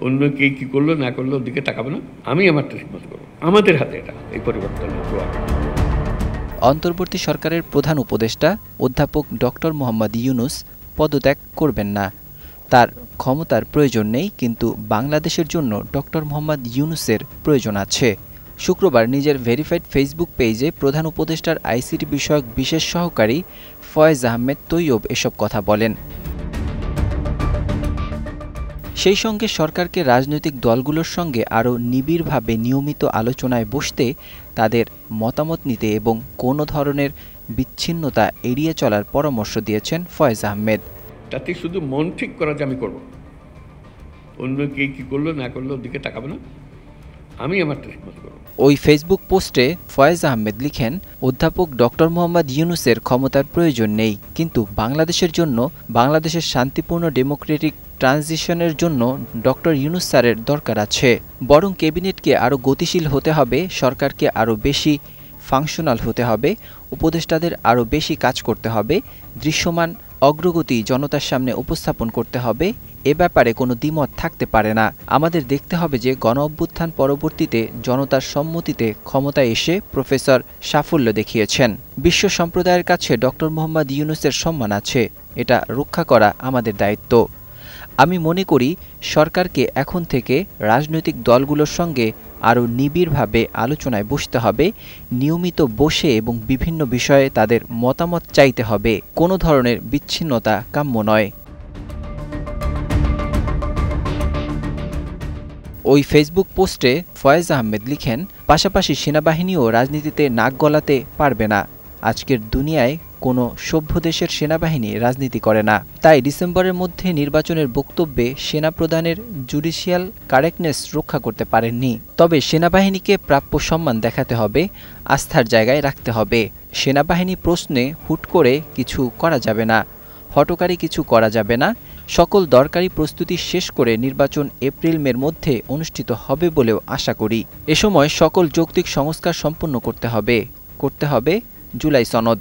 অন্য কে কি করলো না করলো ওর দিকে তাকাবে না, আমি আমারটা ঠিকমতো করবো। আমাদের হাতে এটা, এই পরিবর্তন। অন্তর্বর্তী সরকারের প্রধান উপদেষ্টা অধ্যাপক ডক্টর মোহাম্মদ ইউনূস পদত্যাগ করবেন না। তার ক্ষমতার প্রয়োজন নেই, কিন্তু বাংলাদেশের জন্য ডক্টর মোহাম্মদ ইউনূসের প্রয়োজন আছে। শুক্রবার নিজের ভেরিফাইড ফেসবুক পেজে প্রধান উপদেষ্টার আইসিটি বিষয়ক বিশেষ সহকারী ফয়েজ আহমেদ তৈয়ব এসব কথা বলেন। সেই সঙ্গে সরকারকে রাজনৈতিক দলগুলোর সঙ্গে আরও নিবিড়ভাবে নিয়মিত আলোচনায় বসতে, তাদের মতামত নিতে এবং কোনো ধরনের বিচ্ছিন্নতা এড়িয়ে চলার পরামর্শ দিয়েছেন ফয়েজ আহমেদ। তাতে শুধু মন ঠিক করা যে আমি করব, অন্য কে কি করলো না করলো ওর দিকে তাকাবে না, আমি আমারটা ঠিকমতো করবো। ওই ফেসবুক পোস্টে ফয়েজ আহমেদ লিখেন, অধ্যাপক ডক্টর মোহাম্মদ ইউনূসের ক্ষমতার প্রয়োজন নেই, কিন্তু বাংলাদেশের জন্য, বাংলাদেশের শান্তিপূর্ণ ডেমোক্রেটিক ট্রানজিশনের জন্য ডক্টর ইউনূস স্যারের দরকার আছে। বরং ক্যাবিনেটকে আরও গতিশীল হতে হবে, সরকারকে আরও বেশি ফাংশনাল হতে হবে, উপদেষ্টাদের আরও বেশি কাজ করতে হবে, দৃশ্যমান অগ্রগতি জনতার সামনে উপস্থাপন করতে হবে। এ ব্যাপারে কোনো দ্বিমত থাকতে পারে না। আমাদের দেখতে হবে যে গণঅভ্যুত্থান পরবর্তীতে জনতার সম্মতিতে ক্ষমতায় এসে প্রফেসর সাফল্য দেখিয়েছেন। বিশ্ব সম্প্রদায়ের কাছে ডক্টর মোহাম্মদ ইউনূসের সম্মান আছে, এটা রক্ষা করা আমাদের দায়িত্ব। আমি মনে করি সরকারকে এখন থেকে রাজনৈতিক দলগুলোর সঙ্গে আরও নিবিড়ভাবে আলোচনায় বসতে হবে, নিয়মিত বসে এবং বিভিন্ন বিষয়ে তাদের মতামত চাইতে হবে। কোনো ধরনের বিচ্ছিন্নতা কাম্য নয়। ওই ফেসবুক পোস্টে ফয়েজ আহমেদ লিখেন, পাশাপাশি সেনাবাহিনীও রাজনীতিতে নাক গলাতে পারবে না। আজকের দুনিয়ায় কোনো সভ্য দেশের সেনাবাহিনী রাজনীতি করে না। তাই ডিসেম্বরের মধ্যে নির্বাচনের বক্তব্যে সেনা প্রধানের জুডিশিয়াল কারেক্টনেস রক্ষা করতে পারেননি। তবে সেনাবাহিনীকে প্রাপ্য সম্মান দেখাতে হবে, আস্থার জায়গায় রাখতে হবে। সেনাবাহিনী প্রশ্নে হুট করে কিছু করা যাবে না, হঠকারী কিছু করা যাবে না। সকল দরকারি প্রস্তুতি শেষ করে নির্বাচন এপ্রিল-মের মধ্যে অনুষ্ঠিত হবে বলেও আশা করি। এ সময় সকল যৌক্তিক সংস্কার সম্পন্ন করতে হবে জুলাই সনদ।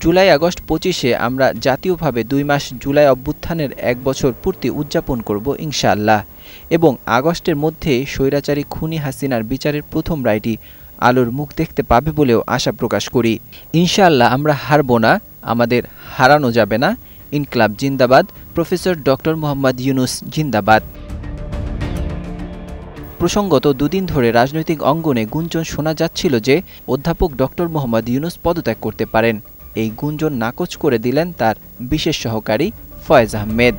জুলাই-আগস্ট ২৫-এ আমরা জাতীয়ভাবে ২ মাস জুলাই অভ্যুত্থানের ১ বছর পূর্তি উদযাপন করব ইনশাআল্লাহ, এবং আগস্টের মধ্যে স্বৈরাচারী খুনি হাসিনার বিচারের প্রথম রায়টি আলোর মুখ দেখতে পাবে বলেও আশা প্রকাশ করি। ইনশাআল্লাহ আমরা হারব না, আমাদের হারানো যাবে না। ইনকলাব জিন্দাবাদ। প্রফেসর ডক্টর মোহাম্মদ ইউনূস জিন্দাবাদ। প্রসঙ্গত, দুদিন ধরে রাজনৈতিক অঙ্গনে গুঞ্জন শোনা যাচ্ছিল যে অধ্যাপক ডক্টর মোহাম্মদ ইউনূস পদত্যাগ করতে পারেন। এই গুঞ্জন নাকচ করে দিলেন তার বিশেষ সহকারী ফয়েজ আহমেদ।